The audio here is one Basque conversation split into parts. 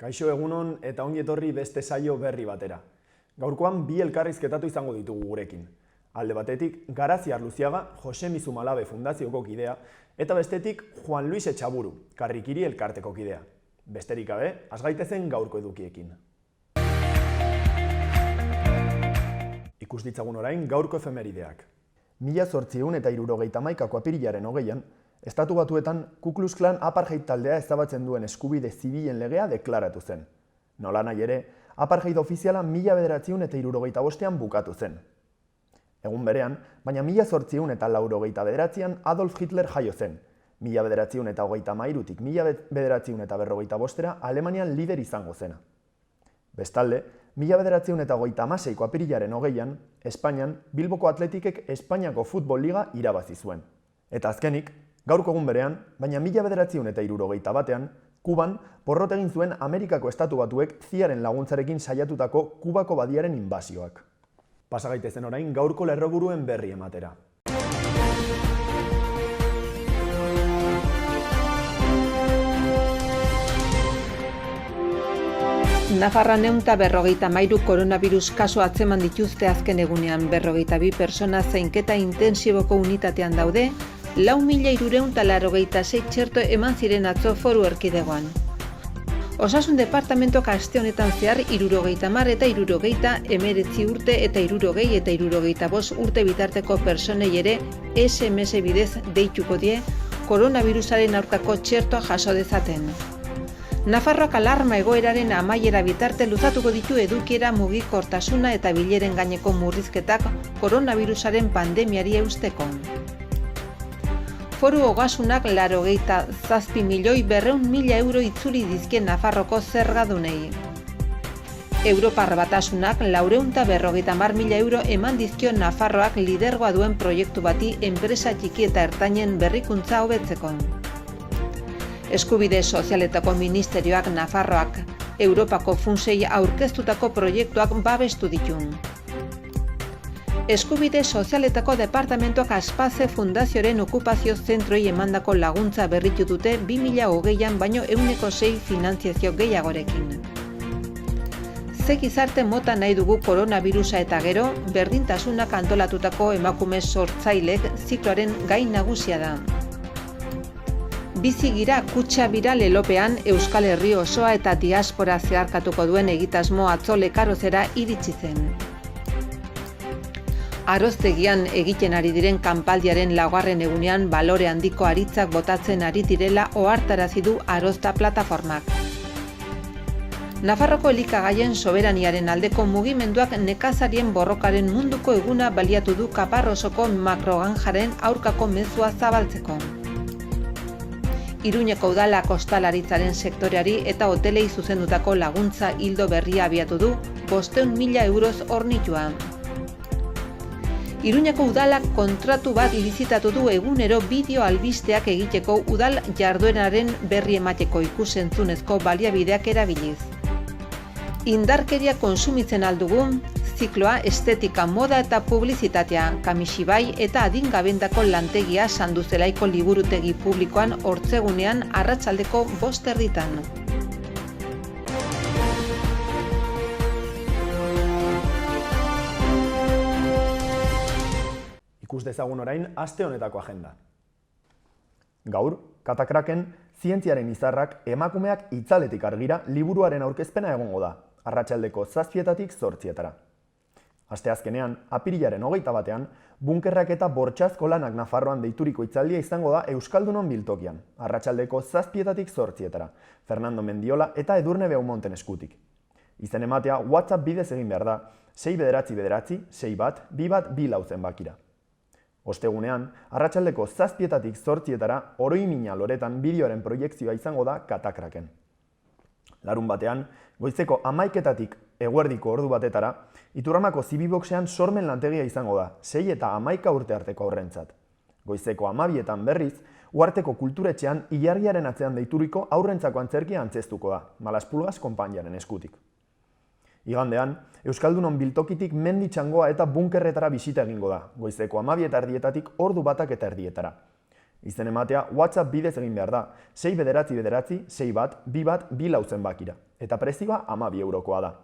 Kaixo egunon eta ongi etorri beste saio berri batera. Gaurkoan bi elkarrizketatu izango ditugu gurekin. Alde batetik, Garazi Arluziaga, Jose Mizu Malabe Fundazioko kidea, eta bestetik Juan Luis Etxaburu, Karrikiri elkarteko kidea. Besterik gabe, has gaitezen gaurko edukiekin. Ikus ditzagun orain gaurko efemerideak. 1871ko apirilaren 20an, Estatu Batuetan Ku Klux Klan apartheid taldea ezabatzen duen eskubide zibilen legea deklaratu zen. Nolanahi ere, apartheid ofiziala 1975an bukatu zen. Egun berean, baina 1889an Adolf Hitler jaio zen. 1933tik 1945era Alemanian lider izango zena. Bestalde, 1936ko apirilaren 20an, Espainian Bilboko Atletikek Espainiako Futbol Liga irabazi zuen. Eta azkenik, gaurko egun berean, baina 1971an, Kuban porrot egin zuen Amerikako Estatu Batuek ziaren laguntzarekin saiatutako Kubako badiaren inbasioak. Pasa gaitezen orain gaurko lerroburuen berri ematera. Nafarroan 153 koronavirus kasu atzeman dituzte azken egunean, 42 pertsona zainketa intensiboko unitatean daude, 4.386 txerto eman ziren atzo Foru Erkidegoan. Osasun departamentoak aste honetan zehar 70 eta 79 urte eta 60 eta 65 urte bitarteko personei ere SMS bidez deituko die koronavirusaren aurkako txertoa jaso dezaten. Nafarroak alarma egoeraren amaiera bitarte luzatuko ditu edukiera mugikortasuna eta bileren gaineko murrizketak koronavirusaren pandemiari eusteko. Foru Ogasunak 87.200.000 euro itzuli dizkie Nafarroko zergadunei. Europar Batasunak 450.000 euro eman dizkio Nafarroak lidergoa duen proiektu bati enpresa txiki eta ertainen berrikuntza hobetzeko. Eskubide Sozialetako Ministerioak Nafarroak Europako funtsei aurkeztutako proiektuak babestu ditun. Eskubide Sozialetako Departamentoak Aspaze Fundazioaren okupazio zentroei emandako laguntza berritu dute 2020an baino 106 finantziazio gehiagorekin. Ze gizarte mota nahi dugu koronavirusa eta gero, berdintasunak antolatutako emakume sortzailek zikloaren gai nagusia da. Bizi gira kutxa biral elopean Euskal Herri osoa eta diaspora zeharkatuko duen egitasmo atzo Lekarozera iritsi zen. Aroztegian egiten ari diren kanpaldiaren 4. egunean balore handiko aritzak botatzen ari direla ohartarazi du Arozta plataformak. Nafarroko elikagaien soberaniaren aldeko mugimenduak nekazarien borrokaren munduko eguna baliatu du Kaparrosoko makroganjaren aurkako mezua zabaltzeko. Iruñeko udala kostalaritzaren sektoreari eta hotelei zuzendutako laguntza ildo berria abiatu du 500.000 euroz hornitua. Iruñeko udalak kontratu bat lizitatu du egunero bideo albisteak egiteko udal jardueraren berri emateko ikus-entzunezko baliabideak erabiliz. Indarkeria kontsumitzen aldugu, zikloa, estetika, moda eta publizitatea, Kamixibai eta adingabendako lantegia Sanduzelaiko liburutegi publikoan hortzegunean arratsaldeko 5:30. Ikus dezagun orain aste honetako agenda. Gaur, Katakraken zientziaren izarrak emakumeak itzaletik argira liburuaren aurkezpena egongo da, arratsaldeko 7:00 8:00. Asteazkenean, apirilaren 21an, bunkerrak eta bortxazko lanak Nafarroan deituriko hitzaldia izango da Euskaldunon biltokian, arratsaldeko 7:00 8:00, Fernando Mendiola eta Edurne Beaumonten eskutik. Izen ematea WhatsApp bidez egin behar da, 699 61 2 zenbakira. Ostegunean, arratsaldeko 7:00 8:00 Oroimina loretan bideoaren proiekzioa izango da Katakraken. Larun batean, goizeko 11:00 eguerdiko ordu batetara, Iturramako Zibiboxean sormen lantegia izango da, 6 eta 11 urte arteko aurrentzat. Goizeko 12:00 berriz, Uharteko kulturetxean ilargiaren atzean deituriko aurrentzako antzerkia antzeztuko da, Malaspulgas konpainiaren eskutik. Igandean, Euskaldunon biltokitik Mendi Txangoa eta bunkerretara bisita egingo da, goizeko 12:30 ordu 1:00 eta erdietara. Izen ematea WhatsApp bidez egin behar da, 6 bederatzi bederatzi, 6 bat, 2 bat, 2 lau zenbakira, eta prezioa 12 eurokoa da.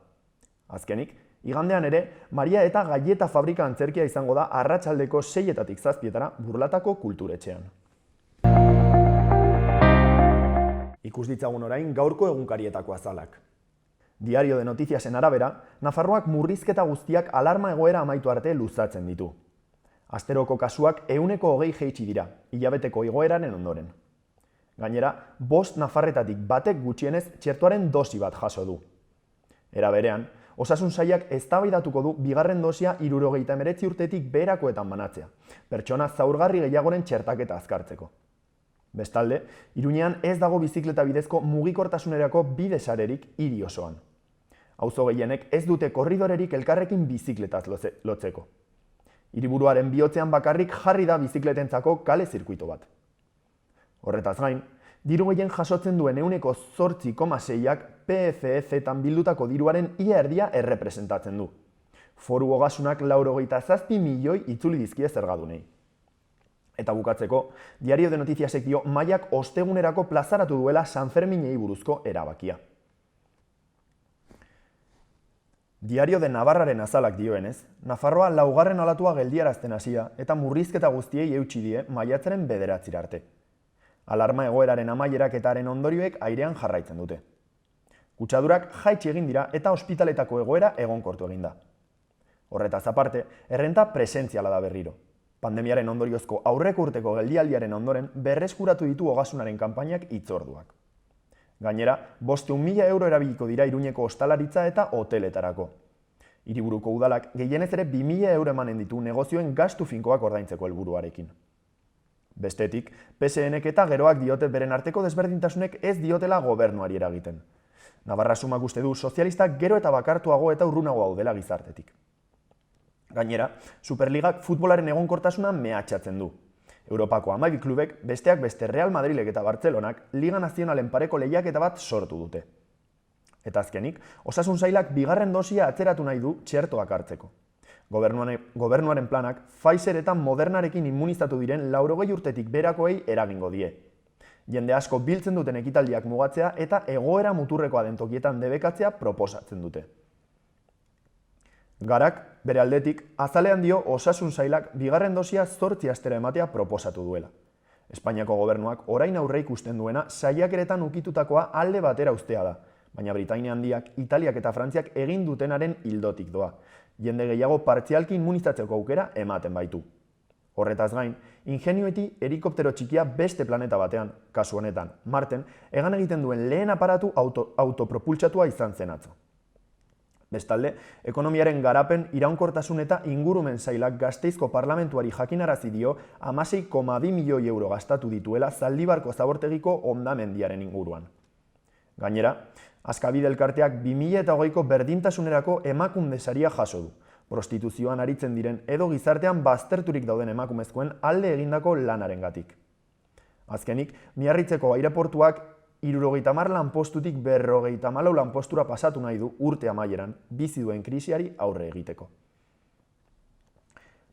Azkenik, igandean ere, Maria eta Galleta fabrika antzerkia izango da arratsaldeko 6-etatik 7-etara Burlatako kulturetxean. Ikus ditzagun orain gaurko egunkarietako azalak. Diario de Noticiasen arabera, Nafarroak murrizketa guztiak alarma egoera amaitu arte luzatzen ditu. Asteroko kasuak 120 jaitsi dira, hilabeteko igoeraren ondoren. Gainera, 5 nafarretatik batek gutxienez txertoaren dosi bat jaso du. Era berean, Osasun sailak eztabaidatuko du bigarren dosia 79 urtetik beherakoetan banatzea, pertsona zaurgarri gehiagoren txertaketa azkartzeko. Bestalde, Iruñean ez dago bizikleta bidezko mugikortasunerako bide sarerik hiri osoan. Auzo gehienek ez dute korridorerik elkarrekin bizikletaz lotzeko. Hiriburuaren bihotzean bakarrik jarri da bizikletentzako kale zirkuito bat. Horretaz gain, diru gehien jasotzen duen 8,6ak PFEZ-etan bildutako diruaren ia erdia errepresentatzen du. Foru ogasunak 87 milioi itzuli dizkie zergadunei. Eta bukatzeko, Diario de Noticiasek dio Maiak ostegunerako plazaratu duela San Ferminei buruzko erabakia. Diario de Navarraren azalak dioenez, Nafarroa laugarren olatua geldiarazten hasia eta murrizketa guztiei eutsi die maiatzaren 9 arte. Alarma egoeraren amaieraketaren ondorioek airean jarraitzen dute. Kutsadurak jaitsi egin dira eta ospitaletako egoera egonkortu egin da. Horretaz aparte, errenta presentziala da berriro. Pandemiaren ondoriozko aurreko urteko geldialdiaren ondoren berreskuratu ditu ogasunaren kanpainak hitzorduak. Gainera, 500.000 euro erabiliko dira Iruñeko ostalaritza eta hoteletarako. Hiriburuko udalak gehienez ere 2.000 euro emanen ditu negozioen gastu finkoak ordaintzeko helburuarekin. Bestetik, PSNek eta geroak diote beren arteko desberdintasunek ez diotela gobernuari eragiten. Navarra Sumak uste du sozialistak gero eta bakartuago eta urrunago daudela gizartetik. Gainera, Superligak futbolaren egonkortasuna mehatxatzen du. Europako 12 klubek, besteak beste Real Madrilek eta Bartzelonak, Liga Nazionalen pareko lehiaketa bat sortu dute. Eta azkenik, Osasun sailak bigarren dosia atzeratu nahi du txertoak hartzeko. Gobernuaren planak Pfizer eta Modernarekin immunizatu diren 80 urtetik berakoei eragingo die. Jende asko biltzen duten ekitaldiak mugatzea eta egoera muturrekoa den tokietan debekatzea proposatzen dute. Garak, bere aldetik, azalean dio Osasun sailak bigarren dosia 8 astera ematea proposatu duela. Espainiako gobernuak orain aurre ikusten duena saiakeretan ukitutakoa alde batera uztea da, baina Britainia Handiak, Italiak eta Frantziak egin dutenaren ildotik doa. Jende gehiago partzialki immunizatzeko aukera ematen baitu. Horretaz gain, Ingenuity helikoptero txikia beste planeta batean, kasu honetan, Marten, egan egiten duen lehen aparatu autopropultsatua izan zen atzo. Bestalde, ekonomiaren garapen, iraunkortasun eta ingurumen sailak Gasteizko parlamentuari jakinarazi dio 16,2 milioi euro gastatu dituela Zaldibarko zabortegiko hondamendiaren inguruan. Gainera, Askabide elkarteak 2020ko berdintasunerako emakunde saria jaso du, prostituzioan aritzen diren edo gizartean bazterturik dauden emakumezkoen alde egindako lanarengatik. Azkenik, Miarritzeko aireportuak 70 lanpostutik 54 lanpostura pasatu nahi du urte amaieran bizi duen krisiari aurre egiteko.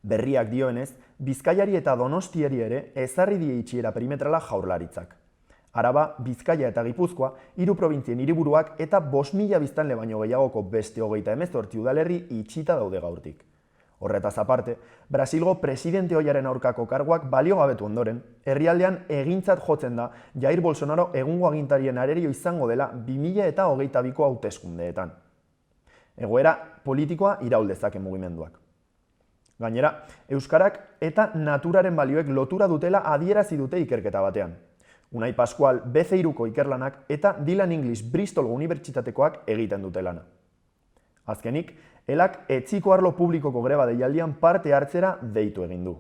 Berriak dioenez, Bizkaiari eta Donostiari ere ezarri die itxiera perimetrala Jaurlaritzak. Araba, Bizkaia eta Gipuzkoa, 3 probintzien hiriburuak eta 5.000 biztanle baino gehiagoko beste 38 udalerri itxita daude gaurtik. Horretaz aparte, Brasilgo presidente ohiaren aurkako karguak baliogabetu ondoren, herrialdean egintzat jotzen da Jair Bolsonaro egungo agintarien arerio izango dela 2022ko hauteskundeetan. Egoera politikoa iraul dezake mugimenduak. Gainera, euskarak eta naturaren balioek lotura dutela adierazi dute ikerketa batean. Unai Pascual BC3ko ikerlanak eta Dylan English Bristolgo unibertsitatekoak egiten dute lana. Azkenik, elak etziko arlo publikoko greba deialdian parte hartzera deitu egin du.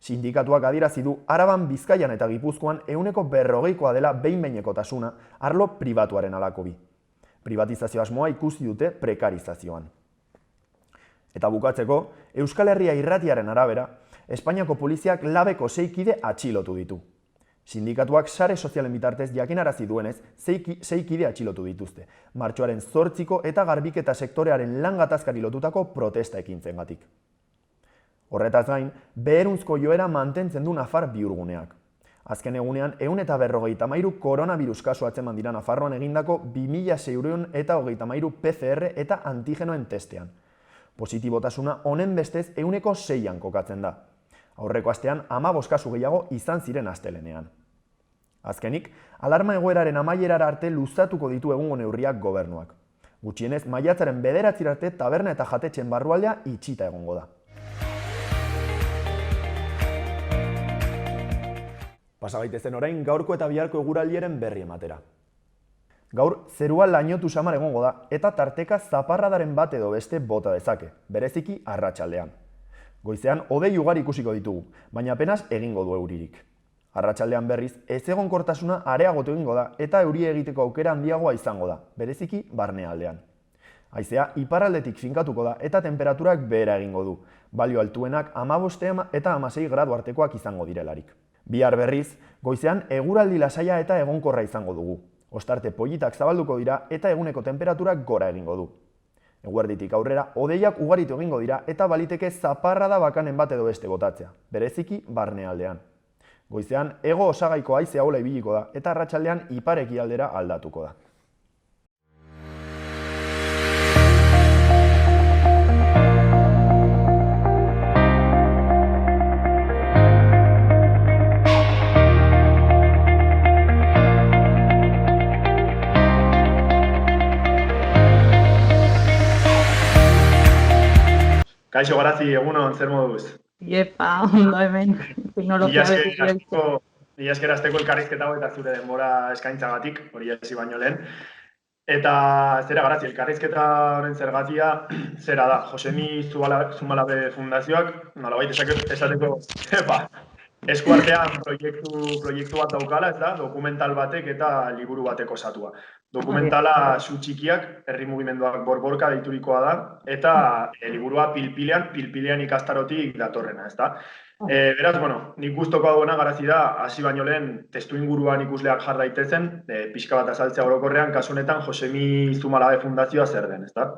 Sindikatuak adierazi du Araban, Bizkaian eta Gipuzkoan 40%koa dela behin-behinekotasuna arlo pribatuaren alakobi. Privatizazio asmoa ikusi dute prekarizazioan. Eta bukatzeko, Euskal Herria Irratiaren arabera, Espainiako poliziak labeko 6 kide atxilotu ditu. Sindikatuak sare sozialen bitartez jakinarazi duenez 6 kide atxilotu dituzte, martxoaren 8ko eta garbiketa sektorearen lan gatazkari lotutako protesta ekintzengatik. Horretaz gain, beherunzko joera mantentzen du Nafar bihurguneak. Azken egunean, 153 koronavirus kasu atzeman dira Nafarroan egindako 2.633 PCR eta antigenoen testean. Positibotasuna honen bestez 6%an kokatzen da. Aurreko astean 15 kasu gehiago izan ziren astelenean. Azkenik, alarma egoeraren amaierara arte luzatuko ditu egungo neurriak gobernuak. Gutxienez, maiatzaren 9 arte taberna eta jatetxeen barrualdea itxita egongo da. Pasa gaitezen orain gaurko eta biharko eguraldiaren berri ematera. Gaur, zerua lainotu samar egongo da eta tarteka zaparradaren bat edo beste bota dezake, bereziki arratsaldean. Goizean hodei ugari ikusiko ditugu, baina apenas egingo du euririk. Arratsaldean berriz, ezegonkortasuna areagotu egingo da eta euria egiteko aukera handiagoa izango da, bereziki barnealdean. Haizea iparraldetik finkatuko da eta temperaturak behera egingo du, balio altuenak 15 eta 16 gradu artekoak izango direlarik. Bihar berriz, goizean eguraldi lasaia eta egonkorra izango dugu. Ostarte politak zabalduko dira eta eguneko temperaturak gora egingo du. Eguerditik aurrera, hodeiak ugaritu egingo dira eta baliteke zaparrada bakanen bat edo beste botatzea, bereziki barnealdean. Goizean, hego osagaiko haize ahula ibiliko da eta arratsaldean ipar-ekialdera aldatuko da. Kaixo Garazi, egunon, zer moduz? Iepa, ondo hemen, teknologia beti geltze. Mila esker hasteko elkarrizketa hau eta zure denbora eskaintzagatik, hori hasi baino lehen. Eta zera Garazi, elkarrizketa horren zergatia, zera da, Josemi Zumalabe Fundazioak, nolabait esateko, eskuartean proiektu bat daukala, ez da, dokumental batek eta liburu batek osatua. Dokumentala Su txikiak, herri mugimenduak borborka deiturikoa da, eta liburua pilpilean ikastarotik datorrena, ez da. Beraz, nik gustoko duena Garazi da, hasi baino lehen testu inguruan ikusleak jar daitezen, pixka bat azaltzea orokorrean, kasu honetan Josemi Zumalabe Fundazioa zer den, ez da?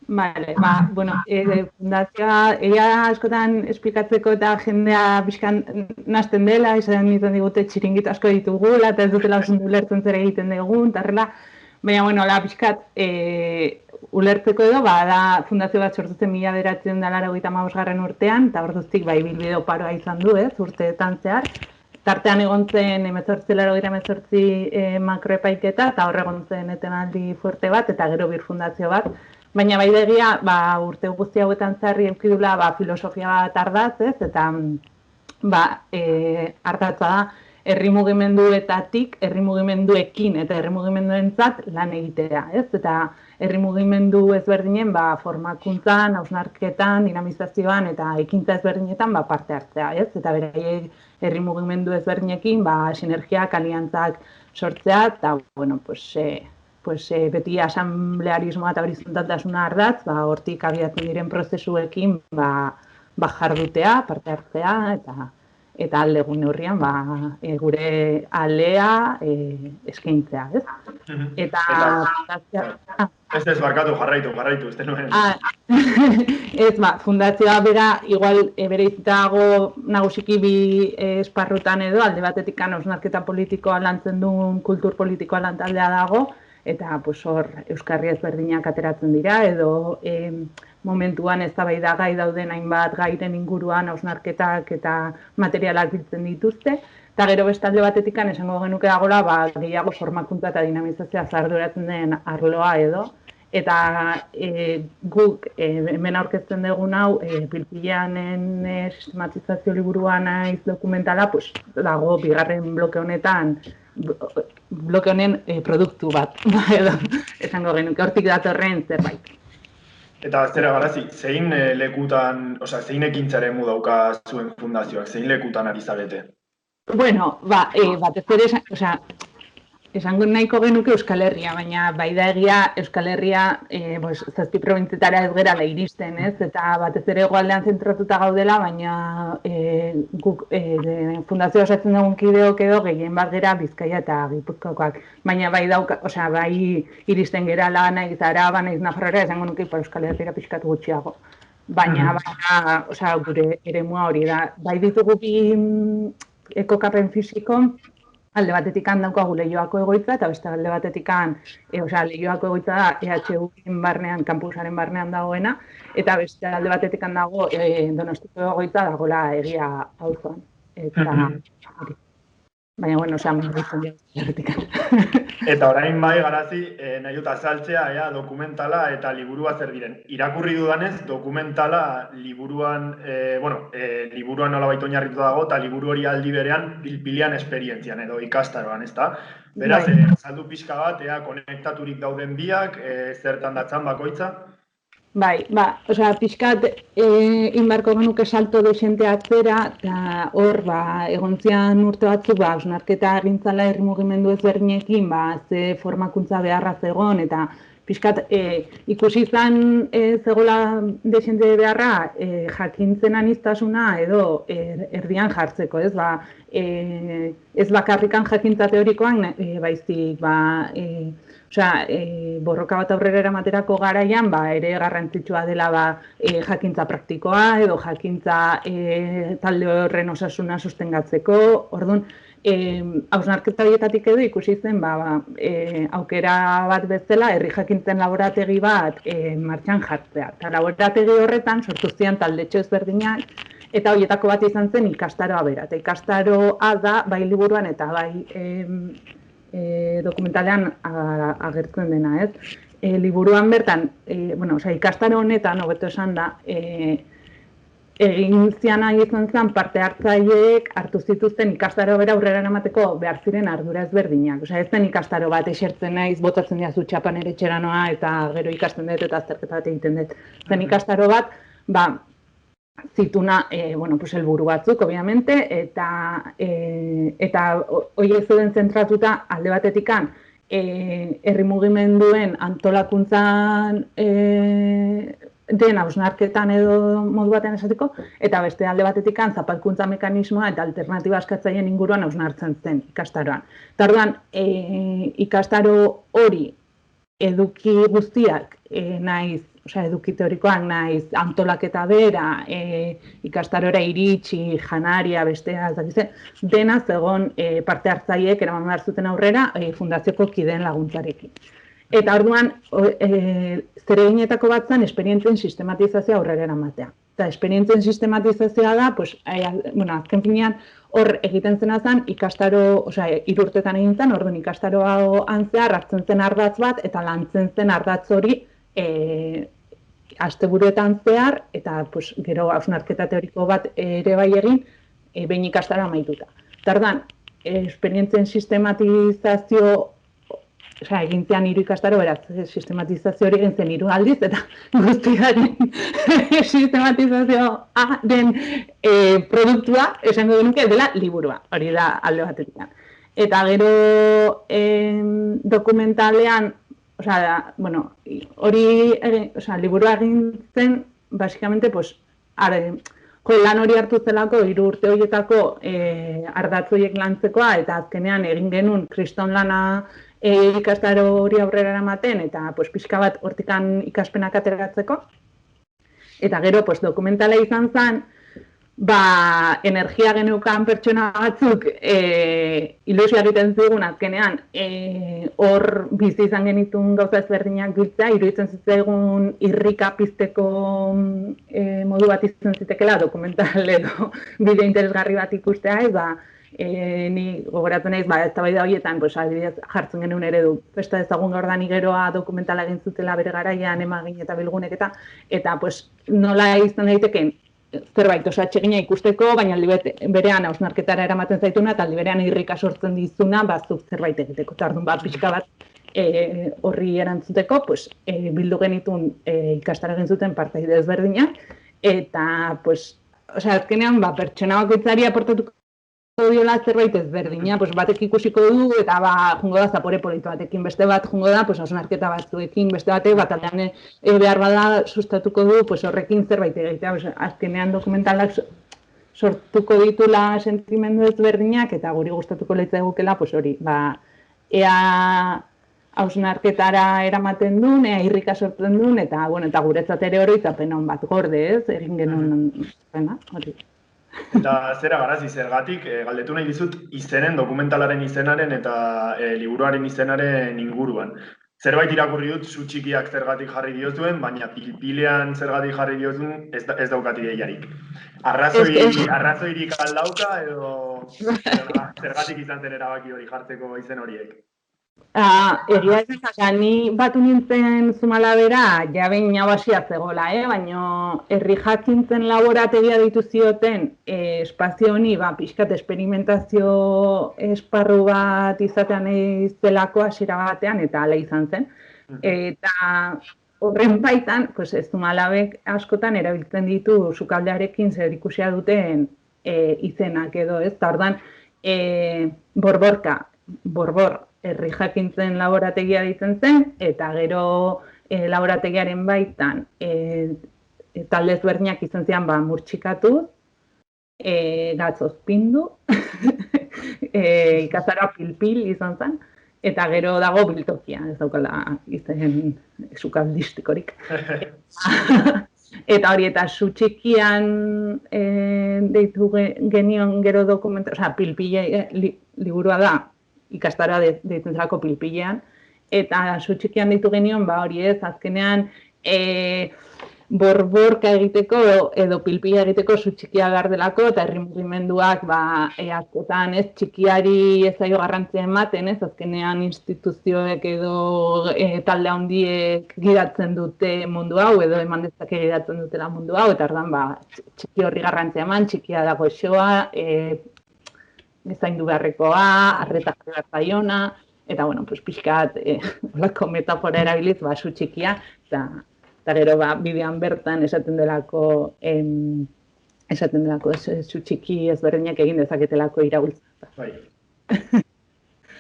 Vale, fundazioa, askotan esplikatzeko eta jendea pixkan nazten dela, izan nintzen digute txiringit asko ditugula, eta ez dutela oso ulertzen zer egiten dugun, eta baina, pixkat ulertzeko edo, da fundazio bat sortutzen 1985 urtean, eta orduztik bilbide oparoa izan du, urteetan zehar. Tartean egon zen 1988 makroepaiketa, eta hor egon zen etenaldi fuerte bat, eta gero bir fundazio bat. Baina baidegia, urte guzti hauetan zarri eukidula filosofia bat ardaz, eta ardatza da, herri mugimenduetatik, herri mugimenduekin eta herri mugimenduentzat lan egitea, eta herri mugimendu ezberdinen formakuntzan, hausnarketan, dinamizazioan eta ekintza ezberdinetan parte hartzea, eta beraiek herri mugimendu ezberdinekin sinergiak, aliantzak sortzea, eta, beti asamblearismoa eta horizontaltasuna ardatz, hortik abiatzen diren prozesuekin jardutea, parte hartzea, eta alde egun neurrian gure alea eskaintzea, ez? Eta... Ez barkatu, jarraitu, ez denuen. Ez, fundazioa bera, igual bere izitago nagusiki bi esparrutan edo, alde batetik hausnarketa politikoa lantzen duen kultur politikoa lantaldea dago, eta hor euskarri ezberdinak ateratzen dira, edo momentuan eztabaidagai dauden hainbat gairen inguruan hausnarketak eta materialak biltzen dituzte, eta gero bestalde batetik esango genuke dagoela gehiago formakuntza eta dinamizazioa arduratzen den arloa edo, eta guk hemen aurkezten dugun hau pilpileanen sistematizazio liburuan naiz dokumentala, dago bigarren bloke honetan, bloke honen produktu bat, edo esango genuke hortik datorren zerbait. Eta zera Garazi, zein lekutan, zein ekintzaren dauka zuen fundazioak, zein lekutan ari zarete? Bueno, batez ere, esango nahiko genuke Euskal Herria, baina da egia Euskal Herria 7 probintzietara ez gerala iristen, ez? Eta batez ere hegoaldean zentratuta gaudela, baina guk fundazioa osatzen dugun kideok edo gehien bat gera Bizkaia eta Gipuzkoakoak. Baina bai iristen gerala naiz Araba, naiz Nafarroara, esango nuke Euskal Herriera pixkatu gutxiago. Baina gure eremua hori da. Bai ditugu bi ekokapen fisiko, alde batetik daukagu Leioako egoitza, eta beste alde batetik Leioako egoitza da EHU-en barnean, kampusaren barnean dagoena, eta beste alde batetik dago Donostiko egoitza dagoela Egia auzoan. Eta baina, bueno, mugitzen dira. Eta orain bai, Garazi, nahi dut azaltzea, dokumentala eta liburua zer diren. Irakurri dudanez, dokumentala liburuan, liburuan nolabait oinarritu dago, eta liburu hori aldi berean pilpilean esperientzian edo ikastaroan, ezta? Beraz, azaldu pixka bat, konektaturik dauden biak, zertan datzan bakoitza? Bai, pixkat inbarko genuke salto dexente atzera, eta hor, egon zian urte batzuk, hausnarketa egintzala herri mugimendu ezberdinekin, ze formakuntza beharra zegoen, eta pixkat ikusi izan zegoela dexente beharra jakintzen aniztasuna edo erdian jartzeko, ez? Ez bakarrikan jakintza teorikoan, baizik, borroka bat aurrera eramaterako garaian, ere garrantzitsua dela jakintza praktikoa edo jakintza talde horren osasuna sostengatzeko. Orduan, hausnarketa horietatik edo ikusi zen aukera bat bezala herri jakintzen laborategi bat martxan jartzea. Eta laborategi horretan sortu zian taldetxo ezberdinak, eta horietako bat izan zen ikastaroa bera. Eta ikastaroa da bai liburuan eta bai dokumentalean agertzen dena, ez? Liburuan bertan, ikastaro honetan, hobeto esan da, egin ziana izan zen parte hartzaileek hartu zituzten ikastaro bera aurrera eramateko behar ziren ardura ezberdinak. Ez zen ikastaro bat esertzen naiz, botatzen diazu txapan ere etxeranoa eta gero ikasten dut eta azterketa bat egiten dut. Zen ikastaro bat, zituna, helburu batzuk, obviamente, eta horiek zeuden zentratuta alde batetikan herri mugimenduen antolakuntzan den hausnarketan edo modu batean esateko, eta beste alde batetikan zapalkuntza mekanismoa eta alternatiba eskatzaileen inguruan hausnartzen zen ikastaroan. Eta orduan, ikastaro hori eduki guztiak naiz, eduki teorikoak naiz, antolaketa bera, ikastarora iritsi, janaria, bestea, dena zegoen parte hartzaileek eraman behar zuten aurrera fundazioko kideen laguntzarekin. Eta orduan, zereginetako bat zen, esperientzien sistematizazioa aurrera eramatea. Eta esperientzien sistematizazioa da, azken finean, hor egiten zena zen, ikastaro, 3 urtetan egin zen, orduan ikastaroa antzear hartzen zen ardatz bat, eta lantzen zen ardatz hori asteburuetan zehar, eta gero hausnarketa teoriko bat ere bai egin, behin ikastara amaituta. Eta orduan, esperientzien sistematizazio, egin zean 3 ikastaro, beraz, sistematizazio hori egin zen 3 aldiz, eta guztiaren sistematizazioaren produktua, esango genuke, dela liburua, hori da alde batetik. Eta gero dokumentalean, liburua egin zen, basikamente, lan hori hartu zelako, 3 urte horietako ardatz horiek lantzekoa, eta azkenean egin genuen kriston lana ikastaro hori aurrera eramaten, eta pixka bat hortikan ikaspenak ateratzeko. Eta gero, dokumentala izan zen, energia geneukan pertsona batzuk ilusioa egiten zigun azkenean hor bizi izan genitun gauza ezberdinak biltzea, iruditzen zitzaigun irrika pizteko modu bat izan zitekela dokumental edo bideo interesgarri bat ikustea, ni gogoratzen naiz, eztabaida horietan, adibidez jartzen genuen eredu, festa ezagun gaur dani geroa dokumentala egin zutela bere garaian, Emagin eta Bilgunek eta nola izan daiteken zerbait atsegina ikusteko, baina aldi berean hausnarketara eramaten zaituna, eta aldi berean irrika sortzen dizuna, zuk zerbait egiteko. Eta orduan, pixka bat horri erantzuteko, bildu genitun ikastara egin zuten partaide ezberdinak, eta, azkenean, pertsona bakoitzari aportatuko diola zerbait ezberdina, batek ikusiko du, eta jungo da zapore polito batekin, beste bat jungo da, hausnarketa batzuekin, beste batek bataldean behar bada sustatuko du, horrekin zerbait egitea, azkenean dokumentalak sortuko ditula sentimendu ezberdinak, eta guri gustatuko litzaigukela, hori, ea hausnarketara eramaten duen, ea irrika sortzen duen, eta guretzat ere oroitzapen on bat gorde, ez, egin genuen, hori. Eta zera garazi, zergatik, galdetu nahi dizut izenen, dokumentalaren izenaren eta liburuaren izenaren inguruan. Zerbait irakurri dut, zu txikiak zergatik jarri diozuen, baina pilpilean zergatik jarri diozuen ez daukat ideiarik. Arrazoirik aldauka edo zergatik izan zen erabaki hori jartzeko izen horiek? Egia ez ni batu nintzen Zumalabera, jabein nabasia zegoela, baina herri jakintzen laborategia ditu zioten espazio honi, pixkat esperimentazio esparru bat izatean iztelako hasiera batean, eta hala izan zen. Eta horren baitan, ez Zumalabek askotan erabiltzen ditu sukaldearekin zer ikusia duten izenak edo, ez? Eta ordan, Borbor, herri jakintzen laborategia ditzen zen, eta gero laborategiaren baitan talde ezberdinak izan zian murtxikatu, gatzoz pindu, ikazara pilpil izan zen, eta gero dago biltokia, ez daukala izen sukaldistikorik. Eta hori, eta zu txikian deitu genion gero dokumenta, pilpile liburua da, ikastara deitzen zelako pilpilean, eta zu txikian deitu genion, hori ez, azkenean borborka egiteko edo pilpila egiteko zu txikia gardelako, eta herri mugimenduak askotan ez txikiari ez zaio garrantzia ematen, ez azkenean instituzioek edo talde handiek gidatzen dute mundu hau, edo eman dezake gidatzen dutela mundu hau, eta ordan txiki horri garrantzia eman, txikia dago esoa, zaindu beharrekoa, arreta jarri behar zaiona, eta, pixkat, olako metafora erabiliz, zu txikia, eta gero, bidean bertan esaten delako, zu txiki ezberdinak egin dezaketelako iraultza. Bai.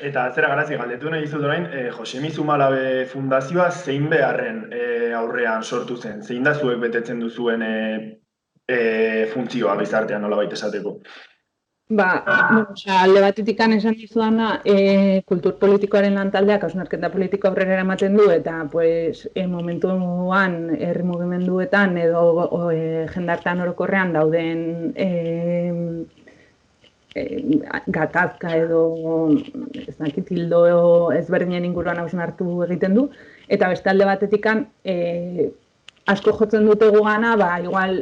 Eta zera garazi, galdetu nahi dizut orain, Josemi Zumalabe Fundazioa zein beharren aurrean sortu zen? Zein da zuek betetzen duzuen funtzioa bizartean nolabait esateko? Alde batetik esan dizudana, kultur politikoaren lantaldea, hausnarketa politiko aurrera ematen du, eta momentuan herri mugimenduetan edo jendartean orokorrean dauden gatazka edo hildo ezberdinen inguruan hausnartu egiten du, eta beste alde batetik asko jotzen dute gugana, igual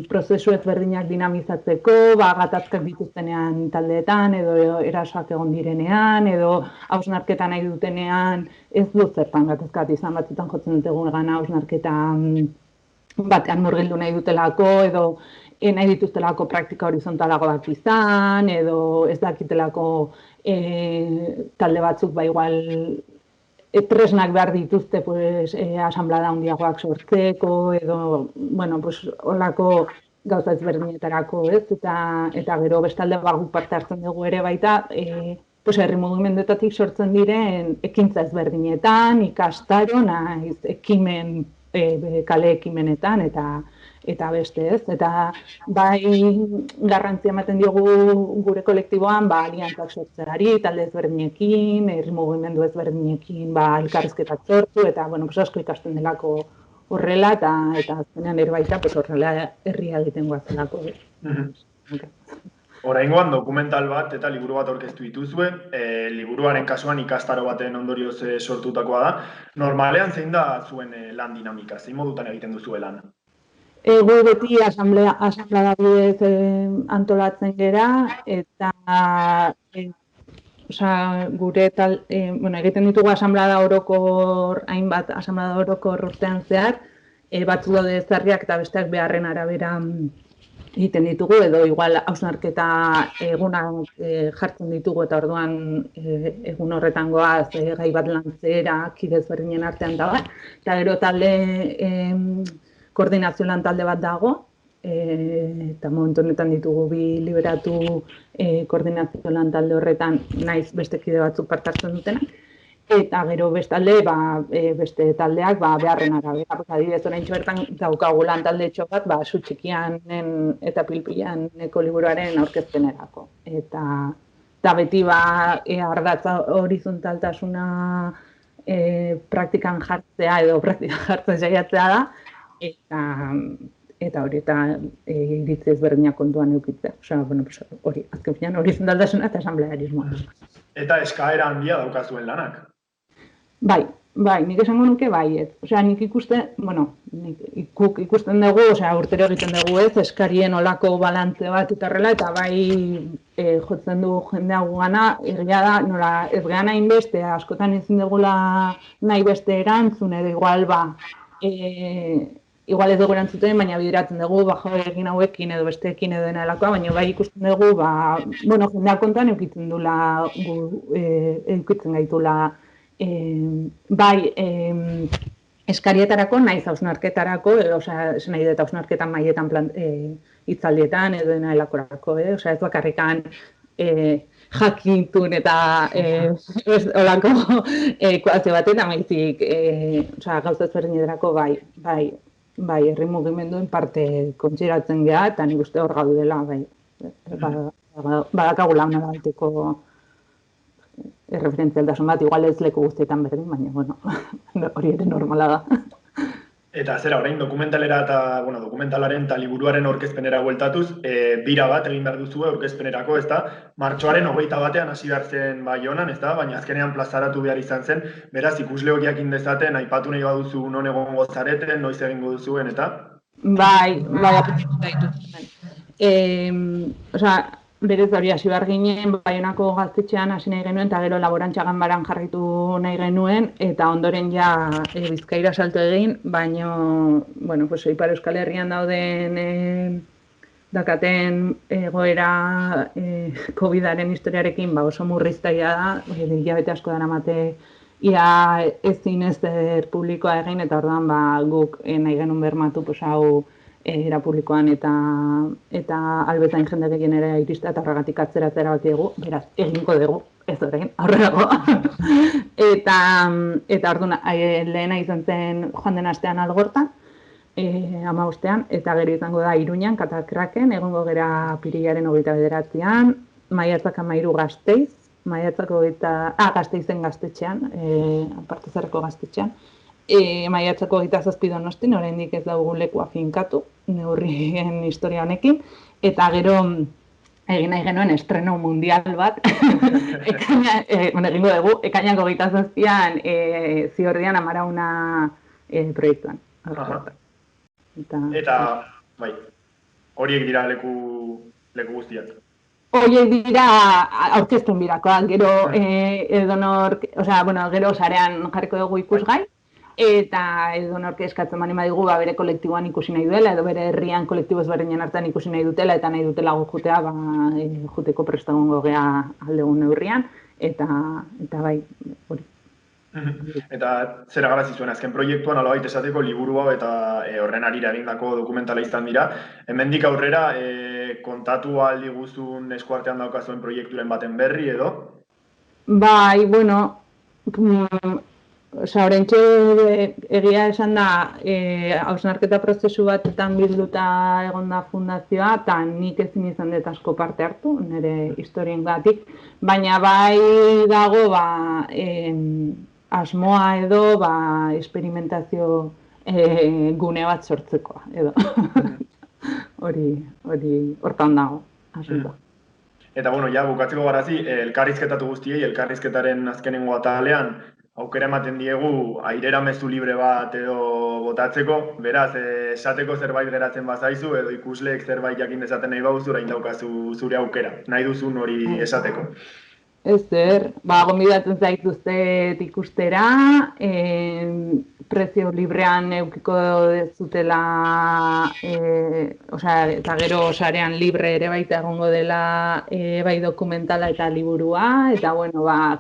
prozesu ezberdinak dinamizatzeko, gatazkak dituztenean taldeetan, edo erasoak egon direnean, edo hausnarketa nahi dutenean, ez dut zertan gatazkat izan batzutan jotzen dute gugana hausnarketa batean murgildu nahi dutelako, edo nahi dituztelako praktika horizontalago bat izan, edo ez dakitelako talde batzuk igual tresnak behar dituzte asamblada handiagoak sortzeko, edo, holako gauza ezberdinetarako, ez? Eta gero bestalde guk parte hartzen dugu ere baita, herri mugimenduetatik sortzen diren ekintza ezberdinetan, ikastaro, naiz, ekimen, kale ekimenetan, eta beste, ez? Eta garrantzia ematen diogu gure kolektiboan, aliantzak sortzeari, talde ezberdinekin, herri mugimendu ezberdinekin, elkarrizketak sortu, eta, asko ikasten delako horrela, eta azkenean ere baita, horrela herria egiten guazelako. Oraingoan dokumental bat eta liburu bat aurkeztu dituzue, liburuaren kasuan ikastaro baten ondorioz sortutakoa da. Normalean zein da zuen lan dinamika, zein modutan egiten duzue lan? Gu beti asamblada bidez antolatzen gera, eta gure egiten ditugu asamblada orokor, hainbat asamblada orokor urtean zehar, batzu daude ezarriak eta besteak beharren arabera egiten ditugu, edo igual hausnarketa egunak jartzen ditugu, eta orduan egun horretan goaz gai bat lantzera, kide ezberdinen artean da bat, eta gero talde koordinazio lan talde bat dago, eta momentu honetan ditugu bi liberatu koordinazio lan talde horretan naiz beste kide batzuk parte hartzen dutenak, eta gero bestalde beste taldeak beharren arabera. Adibidez, oraintxe bertan daukagu lan talde bat, zu txikian eta pilpilean liburuaren aurkezpenerako. Eta beti ardatza horizontaltasuna praktikan jartzea edo praktikan jartzen saiatzea da, eta hori eta iritzi ezberdinak kontuan edukitzea. Osea, bueno, pues, hori, azken finean horizontaldasuna eta asamblearismoa. Eta eskaera handia daukazuen lanak. Bai, nik esango nuke baiet. Osea, nik ikusten dugu, osea, urtero egiten dugu ez, eskarien olako balantze bat eta horrela, eta bai jotzen du jendea gugana, egia da, nola ez gehan hainbeste, askotan ezin dugula nahi beste erantzun, edo igual igual ez dugu erantzuten, baina bideratzen dugu, jo egin hauekin edo besteekin edo dena delakoa, baina bai ikusten dugu, jendea kontan eukitzen gaitula, eskarietarako, naiz hausnarketarako, osea, esan nahi dut hausnarketan maietan hitzaldietan edo dena delakorako, osea, ez bakarrikan jakintun eta olako ekuazio batetan, maizik, osea, gauza ezberdinetako bai, herri mugimenduen parte kontsideratzen geha, eta nik uste hor gaudela, bai, badakagula hona baiteko referentzialtasun bat, igual ez leku guztietan berdin, baina, bueno, hori ere normala da. Eta zera, orain dokumentalera eta, dokumentalaren eta liburuaren aurkezpenera bueltatuz, bira bat egin behar duzu aurkezpenerako, ez da, martxoaren 21 hasi behar zen Baionan, ez da, baina azkenean plazaratu behar izan zen, beraz ikusleok jakin dezaten, aipatu nahi baduzu non egongo zareten, noiz egingo duzuen, eta? Bai, apuntuta ditut. Osea, berez hori hasi behar ginen, Baionako gaztetxean hasi nahi genuen, eta gero laborantza ganbaran jarraitu nahi genuen, eta ondoren ja Bizkaira salto egin, baina, bueno, pues Ipar Euskal Herrian dauden dakaten egoera COVID-aren historiarekin oso murriztaia da, hilabete asko daramate ia ezin ezer publikoa egin, eta orduan guk nahi genuen bermatu hau era publikoan eta albezain jende gehien ere irista eta horregatik atzeratzera bat dugu, beraz, eginko dugu, ez orain, aurrerago. Eta orduan, lehena izan zen joan den astean Algortan, 15ean, eta gero izango da Iruñan, Katakraken, egongo gera Apirilaren 29an, maiatzak 13 Gasteiz, Gasteizen gaztetxean, Partezerreko gaztetxean, maiatzako 27 Donostin, oraindik ez dugu lekua finkatu, neurrien historia honekin, eta gero egin nahi genuen estreno mundial bat, egingo dugu, ekainako 27an Ziordian Amarauna proiektuan. Eta, bai, horiek dira leku guztiak. Horiek dira aurkezpen birakoak, gero edonork, gero sarean jarriko dugu ikusgai, eta edonork eskatzen bani badigu bere kolektiboan ikusi nahi duela, edo bere herrian kolektibo ezberdinen hartan ikusi nahi dutela, eta nahi dutela jutea, juteko prestagongo gea aldegun neurrian, eta bai, hori. Eta zera garazi zuen, azken proiektuan alabait esateko liburu hau eta horren arira egindako dokumentala izan dira. Hemendik aurrera kontatu aldi guztun eskuartean daukazuen proiekturen baten berri edo? Bai, bueno, horrentxe egia esan da hausnarketa prozesu batetan bilduta egon da fundazioa, eta nik ezin izan dut asko parte hartu, nire historiengatik, baina bai dago asmoa edo esperimentazio gune bat sortzekoa edo. Hori hortan dago, asuntoa. Eta bukatzeko garazi, elkarrizketatu guztiei, elkarrizketaren azkenengo atalean, aukera ematen diegu airera mezu libre bat edo botatzeko, beraz, esateko zerbait geratzen bazaizu edo ikusleek zerbait jakin dezaten nahi bauzu, orain daukazu zure aukera, nahi duzun hori esateko. Ezer, gonbidatzen zaituztet ikustera, prezio librean eukiko zutela, eta gero sarean libre ere baita egongo dela bai dokumentala eta liburua, eta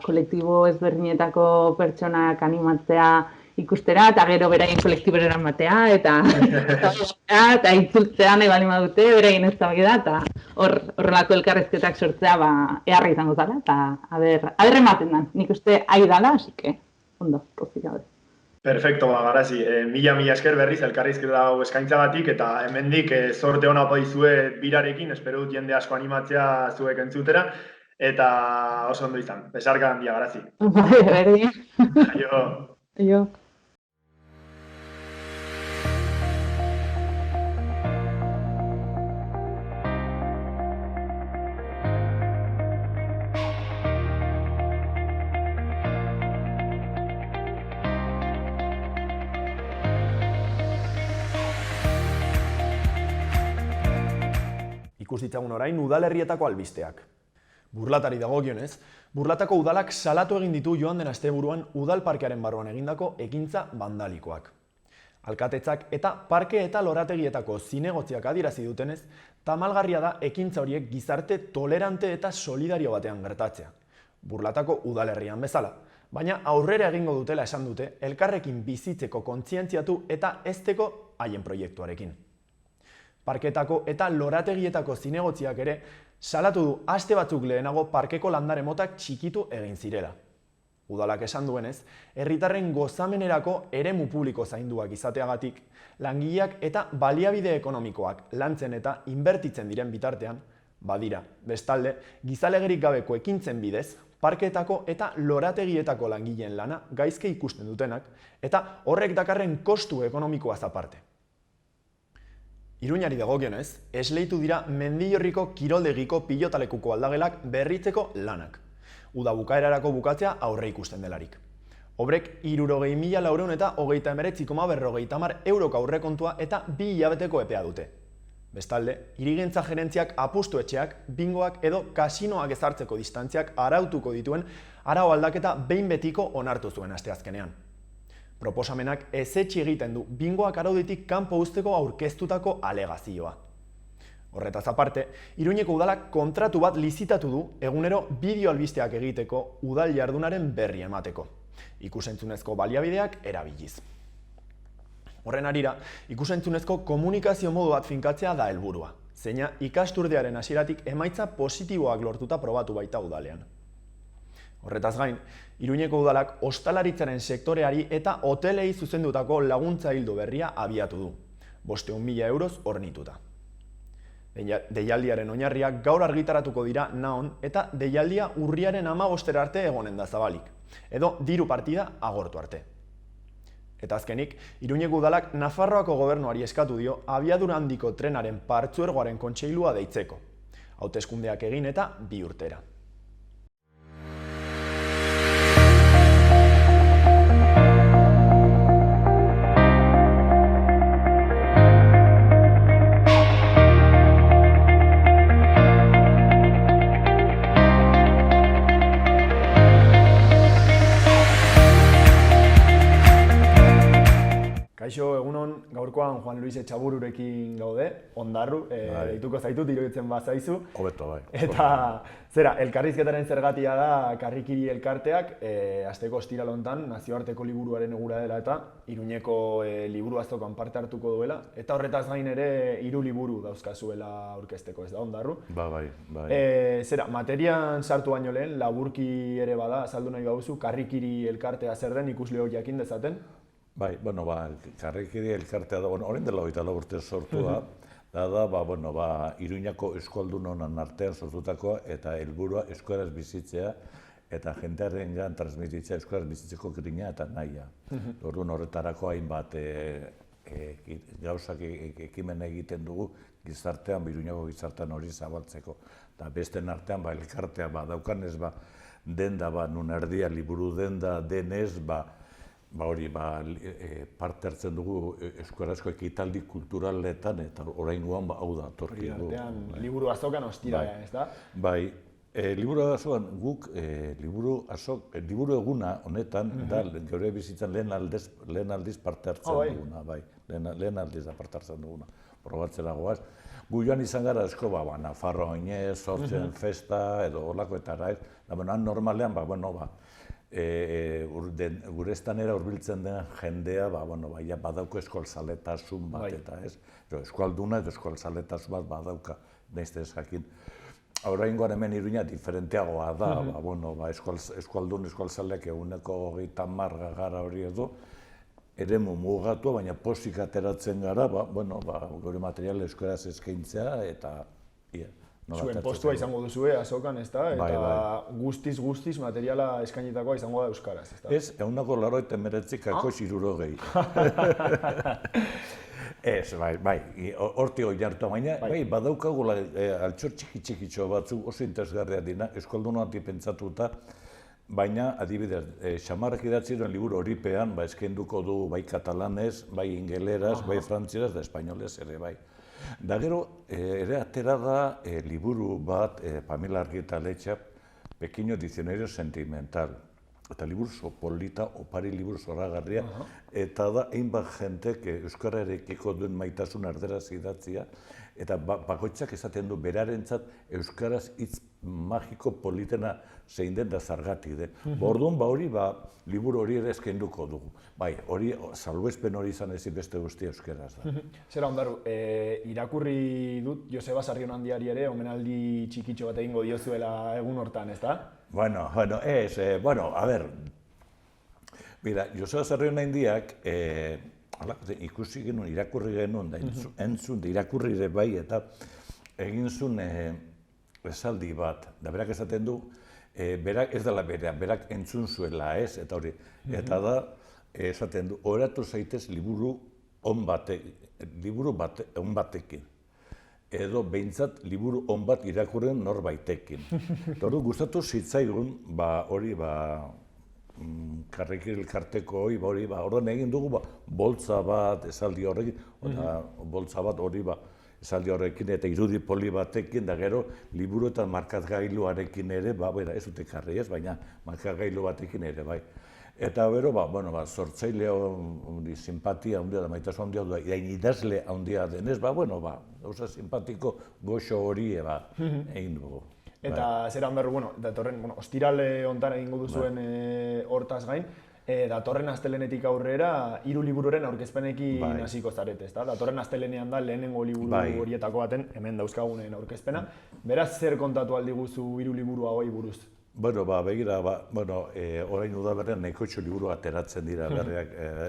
kolektibo ezberdinetako pertsonak animatzea ikustera, eta gero beraien kolektiberera matea, eta itzultzea nahi bali badute, beraien ez da, eta horrelako elkarrezketak sortzea eharra izango zala, eta aber ematen da, nik uste ahi dala, así que, ondo, pozik gabe. Perfecto, garazi, mila esker berriz elkarrizketa hau eskaintzagatik, eta hemendik zorte hona dizuet birarekin, espero dut jende asko animatzea zuek entzutera, eta oso ondo izan, besarka handia, garazi. Berdin. Aio. Ikus ditzagun orain udalerrietako albisteak. Burlatari dagokionez, Burlatako udalak salatu egin ditu joan den asteburuan udalparkearen barruan egindako ekintza bandalikoak. Alkatetzak eta parke eta lorategietako zinegotziak adierazi dutenez, tamalgarria da ekintza horiek gizarte tolerante eta solidario batean gertatzea. Burlatako udalerrian bezala, baina aurrera egingo dutela esan dute elkarrekin bizitzeko kontzientziatu eta hezteko haien proiektuarekin. Parketako eta lorategietako zinegotziak ere salatu du aste batzuk lehenago parkeko landare motak txikitu egin zirela. Udalak esan duenez, herritarren gozamenerako eremu publiko zainduak izateagatik, langileak eta baliabide ekonomikoak lantzen eta inbertitzen diren bitartean, badira, bestalde, gizalegerik gabeko ekintzen bidez, parkeetako eta lorategietako langileen lana gaizke ikusten dutenak, eta horrek dakarren kostu ekonomikoaz aparte. Iruñari dagokionez, esleitu dira Mendillorriko kiroldegiko pilotalekuko aldagelak berritzeko lanak. Uda bukaerarako bukatzea aurre ikusten delarik. Obrek 60.439,50 euroko aurrekontua eta 2 hilabeteko epea dute. Bestalde, hirigintza gerentziak apustu etxeak, bingoak edo kasinoak ezartzeko distantziak arautuko dituen arau aldaketa behin betiko onartu zuen asteazkenean. Proposamenak ezetsi egiten du bingoak arauditik kanpo uzteko aurkeztutako alegazioa. Horretaz aparte, Iruñeko udalak kontratu bat lizitatu du egunero bideo albisteak egiteko udal jardunaren berri emateko. Ikusentzunezko baliabideak erabiliz. Horren harira, ikusentzunezko komunikazio modu bat finkatzea da helburua, zeina ikasturtearen hasieratik emaitza positiboak lortuta probatu baita udalean. Horretaz gain, Iruñeko udalak ostalaritzaren sektoreari eta hotelei zuzendutako laguntza ildo berria abiatu du, 500.000 euroz hornituta. Deialdiaren oinarriak gaur argitaratuko dira naon eta deialdia urriaren 15 arte egonen da zabalik, edo diru partida agortu arte. Eta azkenik, Iruñeko udalak Nafarroako gobernuari eskatu dio abiadura handiko trenaren partzuergoaren kontseilua deitzeko, hauteskundeak egin eta 2 urtera. Kaixo, egunon, gaurkoan Juan Luis Etxabururekin gaude, ondarru, deituko zaitut, iruditzen bazaizu. Hobeto, bai. Eta, zera, elkarrizketaren zergatia da Karrikiri elkarteak, asteko ostiral hontan, nazioarteko liburuaren egura dela eta Iruñeko liburu azokan parte hartuko duela, eta horretaz gain ere 3 liburu dauzkazuela aurkezteko, ez da, ondarru? Bai. Zera, materian sartu baino lehen, laburki ere bada, azaldu nahi bauzu, Karrikiri elkartea zer den ikusleok jakin dezaten? Bai, Karrikiri elkartea da, orain dela 24 urte sortua, da, Iruñako euskaldunon artean sortutakoa eta helburua euskaraz bizitzea eta jendearen gan transmititzea euskaraz bizitzeko grina eta nahia. Orduan horretarako hainbat gauzak ekimen egiten dugu gizartean, Iruñako gizartean hori zabaltzeko. Eta besten artean elkartea daukanez, denda, nun erdia liburu denda denez, parte hartzen dugu euskarazko ekitaldi kulturaletan eta oraingoan hau da torki dugu. Liburu azokan ostirala, ez da? Bai, liburu azokan guk, liburu eguna honetan, da geure bizitzan lehen aldiz parte hartzen duguna, bai, lehen aldiz parte hartzen duguna, probatzera goaz. Gu joan izan gara asko, Nafarro oinez, sortzen festa edo olakoetara ez, normalean, gure estanera hurbiltzen den jendea, badauko eskualzaletasun bat eta ez. Eskualduna edo eskualzaletasun bat badauka, nahiz jakin. Oraingoan hemen Iruña diferenteagoa da, eskualdun eskualzaleak eguneko 30 gara hori edo, eremu mugatua, baina posik ateratzen gara, gure material euskaraz eskaintzea eta zuen postua izango duzue azokan, ez da? Eta guztiz materiala eskainitakoa izango da euskaraz, ez da? Ez, 189,60. Ez, horti hori jartu, baina badaukagula altxor txiki-txikitxo batzuk oso interesgarriak dira, euskaldunatik pentsatuta, baina adibidez, Xamarrak idatzi duen liburu horipean eskainduko du bai katalanez, bai ingeleraz, bai frantzieraz, da espainolez ere bai. Da gero, ere atera da liburu bat, Pamela Argitaletxea, Pequeño Diccionario Sentimental. Eta liburu oso polita, opari liburu zoragarria, eta da hainbat jentek euskararekiko duen maitasun erderaz idatzia, eta bakoitzak esaten du berarentzat euskaraz hitz magiko politena zein den da zergatik den. Orduan hori liburu hori ere eskainduko dugu. Bai, hori salbuespen hori izan ezin beste guztia euskaraz da. Zera ondaru, irakurri dut Joseba Sarrionandiari ere omenaldi txikitxo bat egingo diozuela egun hortan, ezta? Bueno, a ver, mira, Joseba Sarrionandiak ikusi genuen, irakurri genuen, entzun, irakurri ere bai, eta egin zuen esaldi bat, da berak esaten du, berak ez dela berea, berak entzun zuela, ez, eta hori, eta da, esaten du, oratu zaitez liburu on batekin, edo behintzat liburu on bat irakurren norbaitekin. Eta hori gustatu zitzaigun, hori, karrikil elkarteko hori, orduan egin dugu, boltza bat esaldi horrekin, boltza bat hori, esaldi horrekin eta irudi poli batekin, da gero, liburu eta markatgailuarekin ere, ez dute karri ez, baina markatgailu batekin ere, bai. Eta bero, sortzaile handi, simpatia handia da, maitasun handia da, idazle handia denez, gauza simpatiko goxo hori egin dugu. Eta zera ondarru, datorren, ostirale hontan egingo duzuen hortaz gain, datorren astelenetik aurrera, 3 libururen aurkezpenekin hasiko zarete, ezta? Datorren astelenean da lehenengo liburu horietako baten, hemen dauzkagunen aurkezpena. Beraz, zer kontatu aldi guzu 3 liburu hauei buruz? Begira, orain udaberrian nahikoitxo liburu ateratzen dira berriak,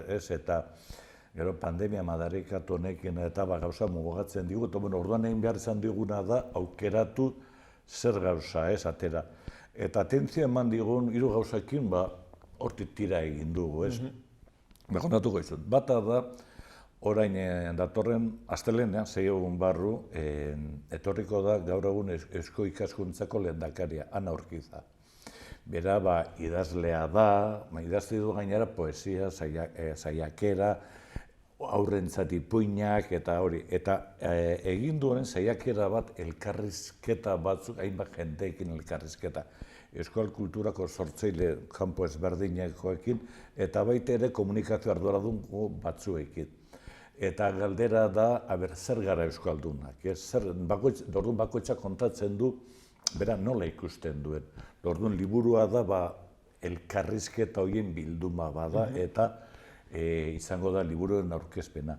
ez, eta gero pandemia madarikatu honekin eta gauza mugatzen digu, eta orduan egin behar izan diguna da aukeratu zer gauza ez atera. Eta atentzia eman digun 3 gauzakin hortik tira egin dugu, ez. Kontatuko izut, bata da, orain datorren astelenean, 6 egun barru, etorriko da gaur egun Eusko Ikaskuntzako lehendakaria, Ana Urkiza. Bera, idazlea da, idazte du gainera poesia, saiakera, aurrentzat ipuinak eta hori. Eta egin duen saiakera bat elkarrizketa batzuk, hainbat jendeekin elkarrizketa. Euskal kulturako sortzaile kanpo ezberdinekoekin, eta baita ere komunikazio arduradun batzuekin. Eta galdera da, zer gara euskaldunak, orduan bakoitzak kontatzen du, bera nola ikusten duen. Orduan liburua da, elkarrizketa horien bilduma bada, eta izango da liburuen aurkezpena.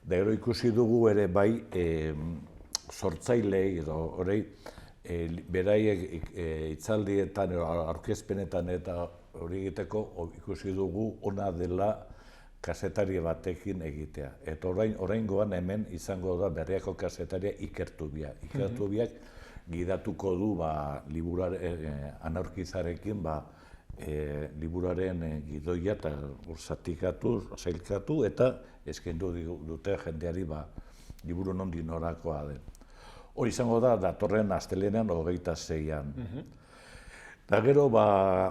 Da gero ikusi dugu ere bai sortzailei, edo horrei, beraiek hitzaldietan, aurkezpenetan eta hori egiteko ikusi dugu ona dela kazetari batekin egitea. Eta oraingoan hemen izango da Berriako kazetaria Ikertubiak. Ikertubiak gidatuko du Ana Urkizarekin liburuaren gidoia eta zatikatu, sailkatu eta eskaindu dute jendeari liburu nondik norakoa den. Hori izango da datorren astelenean 26an. Eta gero,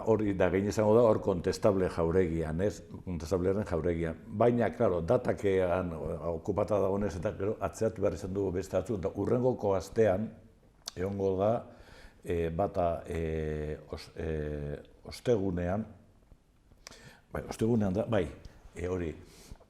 hori da gain izango da, hor Kontestable Jauregian, ez? Kontestablearen Jauregian. Baina, klaro, datakean okupata dagoenez eta gero atzeatu behar izan dugu beste batzuk, eta hurrengoko astean, egongo da, ostegunean da, hori,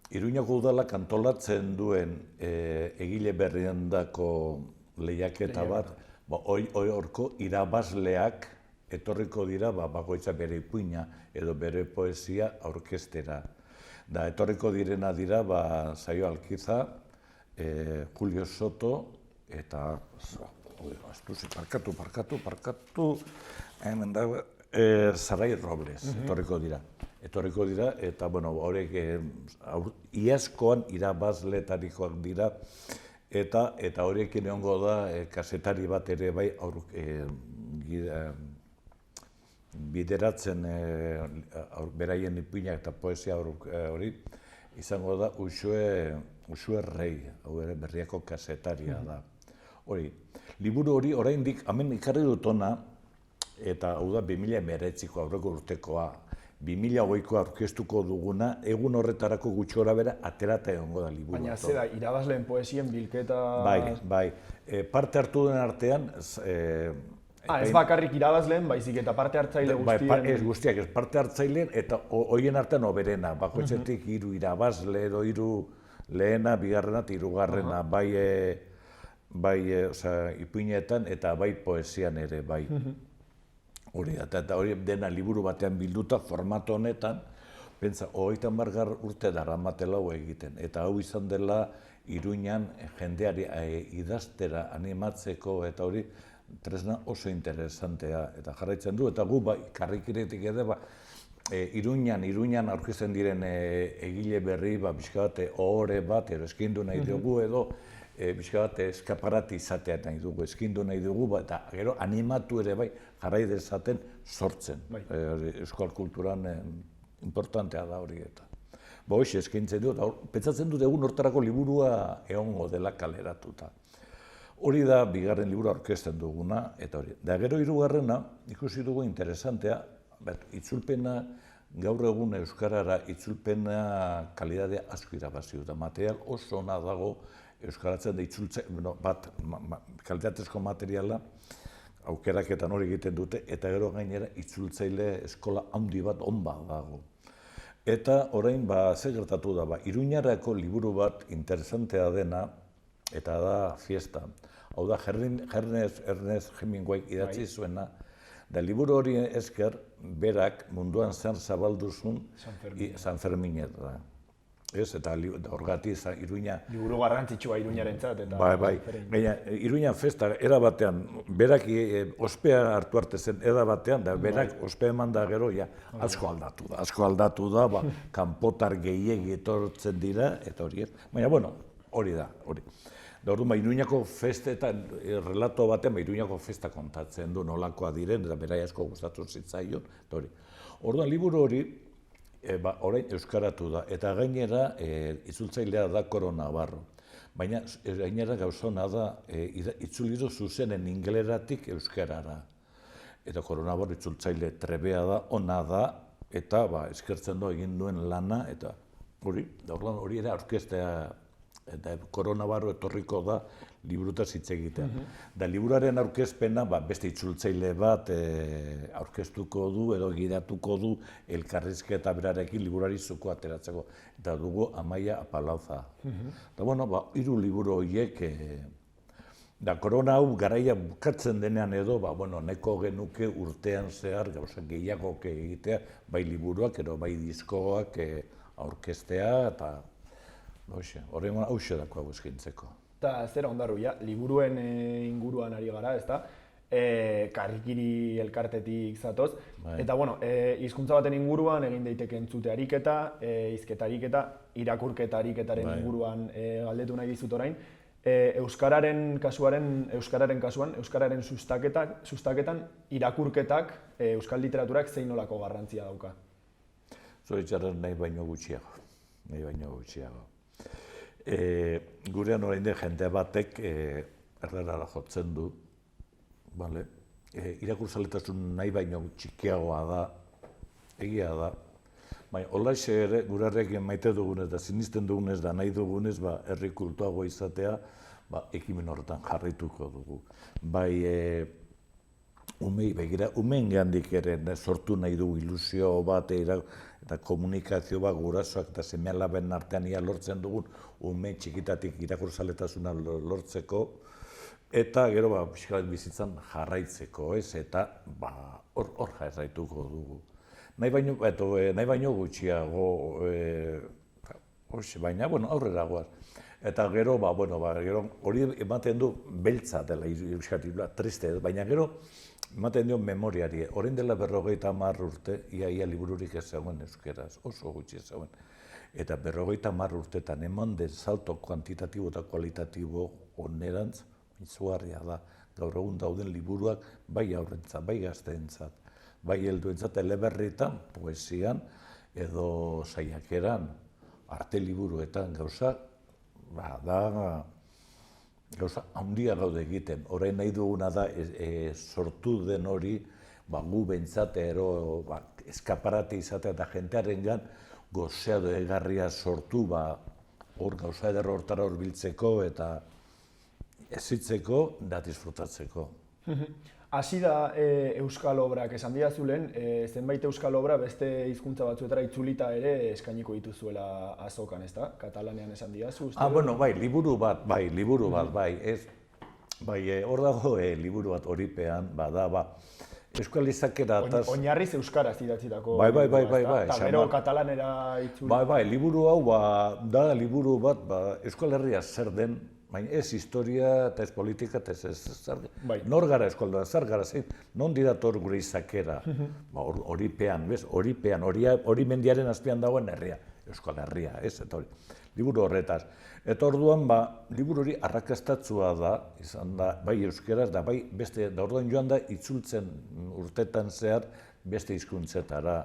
Iruñako udalak antolatzen duen egile berriendako lehiaketa bat, horko irabazleak etorriko dira bakoitza bere ipuina edo bere poesia aurkeztera. Da, etorriko direna dira Saio Alkiza, Julio Soto eta parkatu, hemen da, Sarai Robles etorriko dira. Eta, horiek iazkoan irabazletarikoak dira, eta horiekin egongo da kazetari bat ere bai bideratzen beraien ipuinak eta poesia hori izango da Uxue Rei, hau ere Berriako kazetaria da. Hori, liburu hori oraindik hemen ikarri dut ona, eta hau da 2019ko aurreko urtekoa, 2008ko aurkeztuko duguna, egun horretarako gutxi gorabehera aterata egongo da liburua. Baina ze da, irabazleen poesien bilketa... Bai. Parte hartu den artean... ez bakarrik irabazleen, baizik eta parte hartzaile guztien... Ez guztiak, ez parte hartzaileen eta horien artean oberena. Bakoitzetik 3 irabazle edo 3 lehena, bigarrena eta hirugarrena, bai ipuinetan eta bai poesian ere, bai. Hori da, eta hori dena liburu batean bilduta, formato honetan, pentsa, 30 urte daramatela hau egiten. Eta hau izan dela Iruñan jendeari idaztera animatzeko eta hori tresna oso interesantea eta jarraitzen du. Eta gu, karrikiretik ere, Iruñan aurkezten diren egile berri, pixka bat, ohore bat, eskindu nahi dugu edo, pixka bat eskaparati izatea nahi dugu, eskindu nahi dugu, eta gero animatu ere bai, jarrai dezaten sortzen. Euskal kulturan importantea da hori eta. Hoxe eskaintzen dut, pentsatzen dut egun hortarako liburua egongo dela kaleratuta. Hori da bigarren liburu aurkezten duguna, eta hori. Da gero hirugarrena, ikusi dugu interesantea, itzulpena gaur egun euskarara itzulpena kalidade asko irabazi dut. Material oso ona dago euskaratzen da itzultzen, kalitatezko materiala aukeraketan hori egiten dute, eta gero gainera itzultzaile eskola handi bat onba dago. Eta orain ze gertatu da, Iruñarako liburu bat interesantea dena, eta da fiesta. Hau da, Ernest Hemingway idatzi zuena, da liburu hori esker, berak munduan zer zabalduzun San Ferminet da. Eta horgati Iruña... Liburu garrantzitsua Iruñarentzat eta... Bai. Iruña festa, era batean, berak ospea hartu arte zen, era batean, da berak ospea eman da gero, asko aldatu da, kanpotar gehiegi etortzen dira, eta hori ez. Baina, bueno, hori da, hori. Da orduan, Iruñako festetan, relato batean, Iruñako festa kontatzen du nolakoa diren, eta berai asko gustatu zitzaion, eta hori. Orduan, liburu hori, orain euskaratu da, eta gainera itzultzailea da Koro Navarro. Baina gainera gauzona da itzulidu zuzenen ingeleratik euskarara. Eta Koro Navarro itzultzaile trebea da, ona da, eta eskertzen du egin duen lana, eta hori ere aurkeztea, eta Koro Navarro etorriko da liburutaz hitz egitea. Da liburuaren aurkezpena beste itzultzaile bat aurkeztuko du edo gidatuko du elkarrizketa berarekin liburuari zuko ateratzeko. Eta dugu Amaia Apalauza. Eta bueno, 3 liburu horiek, da korona hau garaia bukatzen denean edo, neko genuke urtean zehar gauza gehiago egitea, bai liburuak edo bai diskoak aurkeztea eta horrengoan hauxe dako hau eskintzeko. Eta zera ondarru, liburuen inguruan ari gara, ezta? Karrikiri elkartetik zatoz. Eta, hizkuntza baten inguruan egin daiteke entzute ariketa, hizketa ariketa, irakurketa ariketaren inguruan galdetu nahi dizut orain. Euskararen kasuan, Euskararen sustaketan, irakurketak, euskal literaturak zein nolako garrantzia dauka? Zoritxarren nahi baino gutxiago. Gurean orain den jende batek errerara jotzen du, irakurzaletasun nahi baino txikiagoa da, egia da. Baina, holaxe ere, gure herrekin maite dugunez da, sinisten dugunez da, nahi dugunez, herri kultuago izatea, ekimen horretan jarrituko dugu. Bai, umeen gandik ere sortu nahi dugu ilusio bat, eta komunikazio bat gurasoak eta seme-alaben artean lortzen dugun ume txikitatik irakurzaletasuna lortzeko, eta gero pixka bat bizitzan jarraitzeko, eta hor jarraituko dugu. Nahi baino gutxiago, baina aurrera goaz. Eta gero, hori ematen du beltza dela euskara, triste, baina gero ematen dio memoriari. Orain dela 50 urte, ia libururik ez zegoen euskeraz, oso gutxi ez zegoen. Eta 50 urtetan eman den salto kuantitatibo eta kualitatibo onerantz, izugarria da. Gaur egun dauden liburuak bai aurrentzat, bai gazteentzat, bai helduentzat eleberritan, poesian, edo saiakeran, arte liburuetan gauza, gauza handia gaude egiten. Orain nahi duguna da sortu den hori gu behintzat ero eskaparate izatea eta jentearengan gozea egarria sortu, hor gauza eder hortara hurbiltzeko eta ezitzeko da disfrutatzeko. Hasi da euskal obrak, esan didazulen, zenbait euskal obra beste hizkuntza batzuetara itzulita ere eskainiko dituzuela azokan, ezta? Katalanean esan didazu? Bueno, bai, liburu bat, hor dago liburu bat horipean, euskal izakera ataz... Oinarriz euskaraz idatzitako. Bai. Eta gero katalanera itzuli. Bai, liburu hau da liburu bat Euskal Herria zer den, baina ez historia eta ez politika eta ez zer. Nor gara eskolda, zer gara zein, non didator gure izakera. Horipean, hori mendiaren azpian dagoen herria, Euskal Herria, ez, eta hori. Liburu horretaz. Eta orduan, liburu hori arrakastatzua da, izan da, bai euskeraz, da bai beste, da orduan joan da itzultzen urtetan zehar beste hizkuntzetara.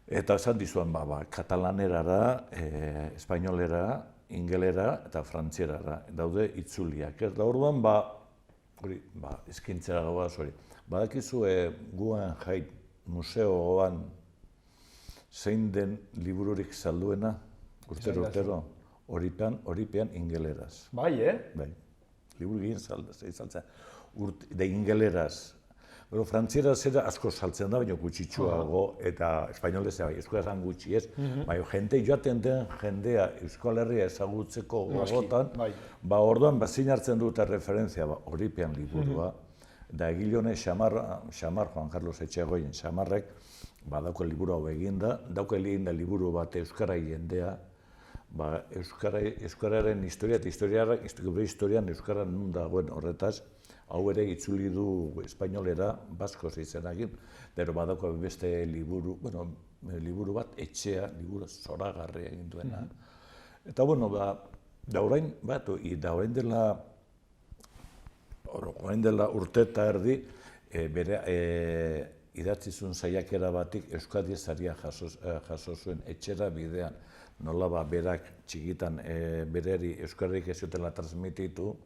Eta esan dizuan, katalanerara, espainolera, ingelera eta frantzierara daude itzuliak. Da orduan, hori, eskintzera goaz hori. Badakizu Guggenheim museoan zein den libururik salduena, urtero, horipean ingeleraz. Bai, Bai, liburu egin saltzen, de ingeleraz. Pero frantzieraz ere asko saltzen da, baina gutxitsuago, eta espainolez bai, euskarazan gutxi ez. Bai, joaten den jendea Euskal Herria ezagutzeko gogotan, orduan bazin hartzen dute referentzia horipean liburua, da egile honek Xamar, Juan Carlos Etxegoien Xamarrek, badauko liburu hau eginda, dauko eginda liburu bat euskara jendea, euskararen historia eta historian euskara nun dagoen horretaz, hau ere itzuli du espainolera, baskoz izenagin, dero badauko beste liburu bat, etxea, liburu zoragarria egin duena. Eta bueno, da orain dela urte eta erdi, bere idatzizun saiakera batik Euskadi Saria jaso zuen etxera bidean. Nola berak txikitan bereri euskararik ez zutela transmititu,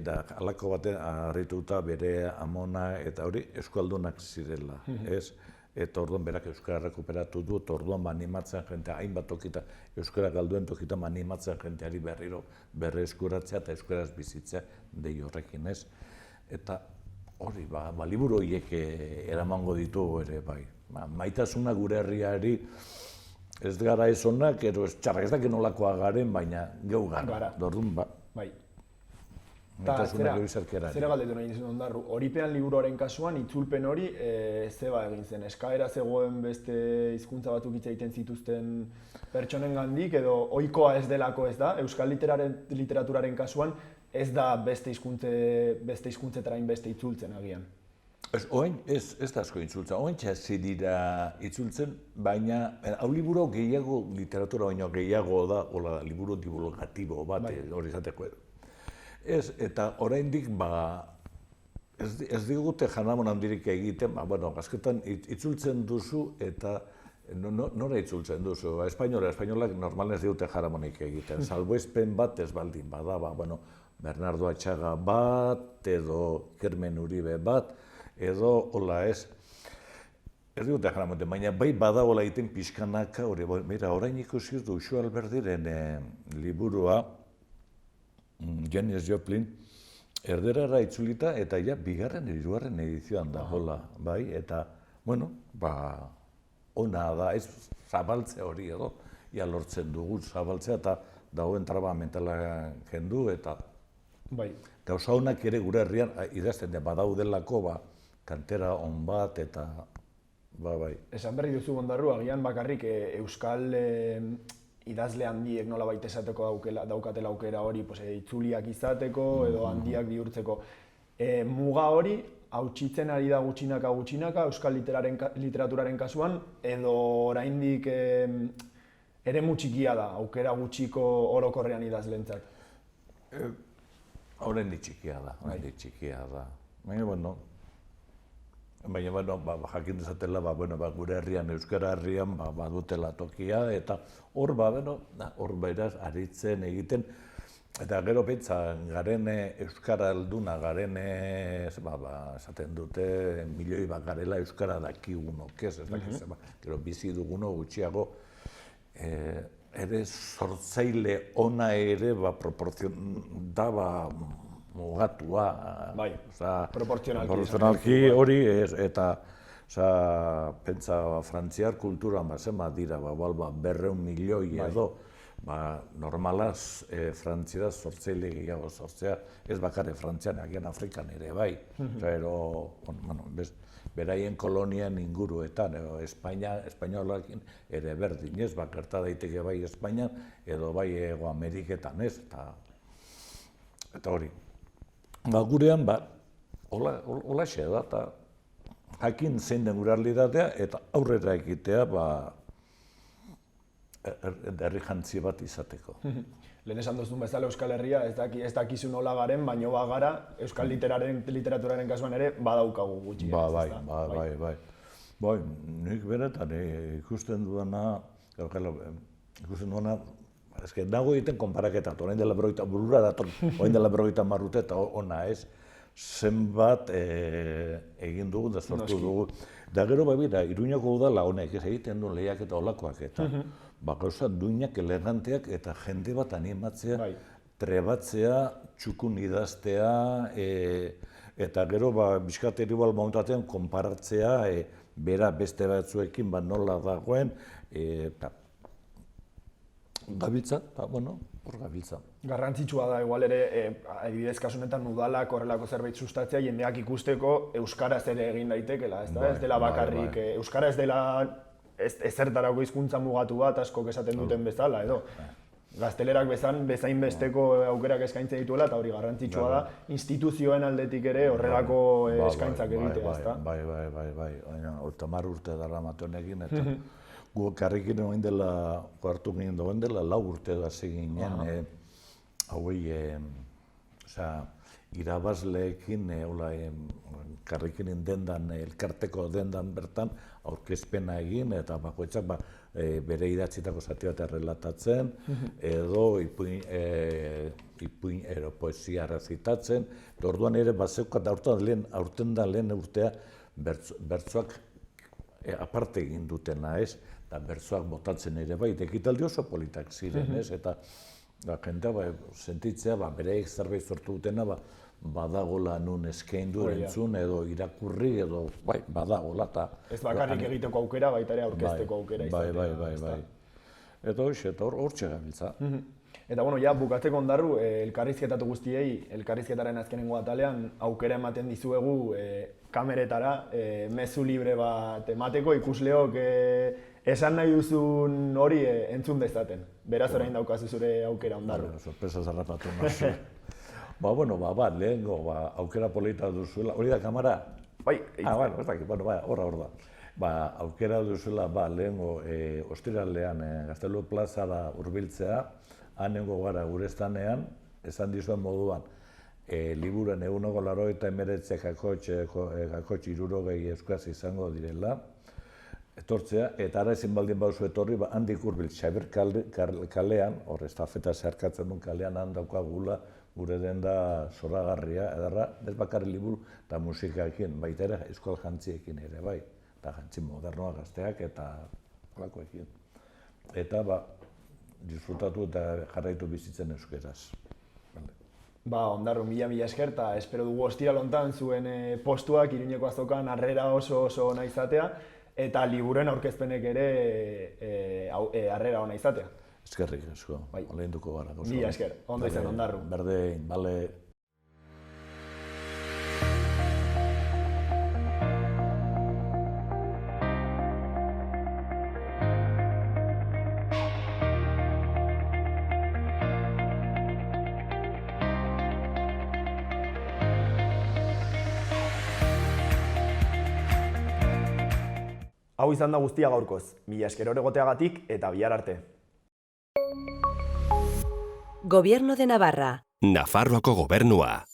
da halako baten harrituta bere amona eta hori euskaldunak zirela, ez? Eta orduan berak euskara rekuperatu du, eta orduan animatzen jentea, hainbat tokita, euskara galduen tokita animatzen jenteari berriro berreskuratzea eta euskaraz bizitzea dei horrekin, ez? Eta hori, liburu horiek eramango ditugu ere, bai. Maitasuna gure herriari ez gara ez onak, ero ez txarrak ez dakit nolakoa garen, baina geu gara. Dordun, bai. Maitasuna geu izarkerari. Zera galdetu nahi nizun ondarru, horipean liburuaren kasuan, itzulpen hori, zeba egin zen? Eskaera zegoen beste hizkuntza batzuk hitz egiten zituzten pertsonen gandik, edo ohikoa ez delako ez da? Euskal literaturaren kasuan, ez da beste hizkuntzetara beste itzultzen agian. Ez da asko itzultzen, oain txasi dira itzultzen, baina hau liburu gehiago, literatura baino gehiago da, liburu divulgatibo bat, hori izateko. Ez, eta oraindik ez digute janamon handirik egiten, azketan itzultzen duzu eta nora itzultzen duzu? Espainolak normalez digute jaramonik egiten, salbuespen bat ez baldin bada, Bernardo Atxaga bat, edo Kermen Uribe bat, edo hola ez digute jaramonik, baina bai bada hola egiten pixkanaka, orain ikusi du Uxue Alberdiren liburua, Janis Joplin, erderara itzulita eta bigarren, hirugarren edizioan da, hola, bai, eta, ona da, ez zabaltzea hori edo, lortzen dugu zabaltzea eta dagoen traba mentala kendu eta gauza honak ere gure herrian idazten da, badaudelako, kantera on bat eta, bai. Esan berri duzu Ondarru, agian bakarrik euskal idazle handiek nolabait esateko daukatela aukera hori itzuliak izateko edo handiak bihurtzeko. Muga hori hautsitzen ari da gutxinaka euskal literaturaren kasuan, edo oraindik eremu txikia da, aukera gutxiko orokorrean idazlentzat? Oraindik txikia da. Baina, jakin dezatela, gure herrian, euskara herrian, badutela tokia, eta hor beraz, aritzen egiten, Eta gero pentsa, garen euskara alduna, garen, esaten dute, milioi bat garela euskara dakigunok, ez dakiz, gero bizi dugunok gutxiago, ere sortzaile ona ere, da, mugatua. Bai, proportzionalki hori, eta, pentsa, frantziar kulturan, zenbat dira, 200 milioi edo, normalaz, frantzieraz sortzaile gehiago sortzea, ez bakarrik Frantzian, agian Afrikan ere bai. Beraien kolonian inguruetan, espainolakin ere berdin, ez, gerta daiteke bai Espainian, edo bai Hego Ameriketan, ez, eta hori. Gurean, holaxe da, eta jakin zein den gure realitatea, eta aurrera egitea, herri jantzi bat izateko. Lehen esan duzun bezala Euskal Herria ez dakizu nola garen, baino bagara Euskal literaturaren kasuan ere badaukagu gutxi. Bai. Nik beretan ikusten duena, nago egiten konparaketat, orain dela burura dator, orain dela 50 urte eta ona ez, zenbat egin dugu da sortu dugu. Da gero, Iruñako udala honek egiten duen lehiak eta olakoak eta gauza duinak, eleganteak eta jende bat animatzea, trebatzea, txukun idaztea, eta gero bizkateri montatzen konparatzea, bera beste batzuekin nola dagoen, gabiltza, hor gabiltza. Garrantzitsua da, igual ere, adibidez kasu honetan udalak horrelako zerbait sustatzea, jendeak ikusteko euskaraz ere egin daitekela, ez dela bakarrik, euskara ez dela ezertarako hizkuntza mugatu bat askok esaten duten bezala, edo. Gaztelerak bezain besteko aukerak eskaintzen dituela, eta hori garrantzitsua da, instituzioen aldetik ere horrelako eskaintzak egitea, ezta? Bai, 30 urte daramaten egin, eta gu karrikin egin dela, hartu ginen duen dela, 4 urte da zeginen, hauei, irabazleekin, karrikin dendan, elkarteko dendan bertan, aurkezpena egin, eta bakoitzak bere idatzitako zati bat errelatatzen, edo poesia errezitatzen, eta orduan ere bazeukat, aurten da lehen urtea, bertsoak aparte egin dutena, ez? Eta bertsoak botatzen ere bai, ekitaldi oso politak ziren, ez? Eta jendea sentitzea, bereik zerbait sortu dutena, badagola nun eskaindu entzun edo irakurri edo badagola. Ez bakarrik egiteko aukera, baita ere aurkezteko aukera izatea. Bai. Eta hortxe gabiltza. Eta ja, bukatzeko ondarru, elkarrizketatu guztiei, elkarrizketaren azkenengo atalean aukera ematen dizuegu kameretara, mezu libre bat emateko, ikusleok esan nahi duzun hori entzun dezaten. Beraz orain daukazu zure aukera ondarru. Sorpresa zarrapatu nazu. Lehengo aukera polita duzuela, hori da kamara? Bai. Ez dakit, hor da. Aukera duzuela, lehengo ostiralean Gaztelu plazara hurbiltzea, hanengo gara gure estanean, esan dizuen moduan, liburuan 189 kakotx 60 euskaz izango direla, etortzea, eta ara ezin baldin bauzu etorri, handik hurbil, Xabier kalean, hor estafeta zeharkatzen duen kalean handaukagula, gure denda zoragarria, edarra, ez bakarri liburu eta musikaekin, baita ere euskal jantziekin ere, bai, eta jantzi modernoa gazteak eta lakoekin. Eta, disfrutatu eta jarraitu bizitzen euskeraz. Ondarru, mila esker, eta espero dugu ostiral hontan zuen postuak Iruñeko azokan harrera oso ona izatea, eta liburuen aurkezpenek ere harrera ona izatea. Eskerrik asko, lehenduko gara. Mila esker, ondo izan ondarru. Berdein, bale. Hau izan da guztia gaurkoz. Mila esker hor egoteagatik eta bihar arte. Gobierno de Navarra. Nafarroako gobernua.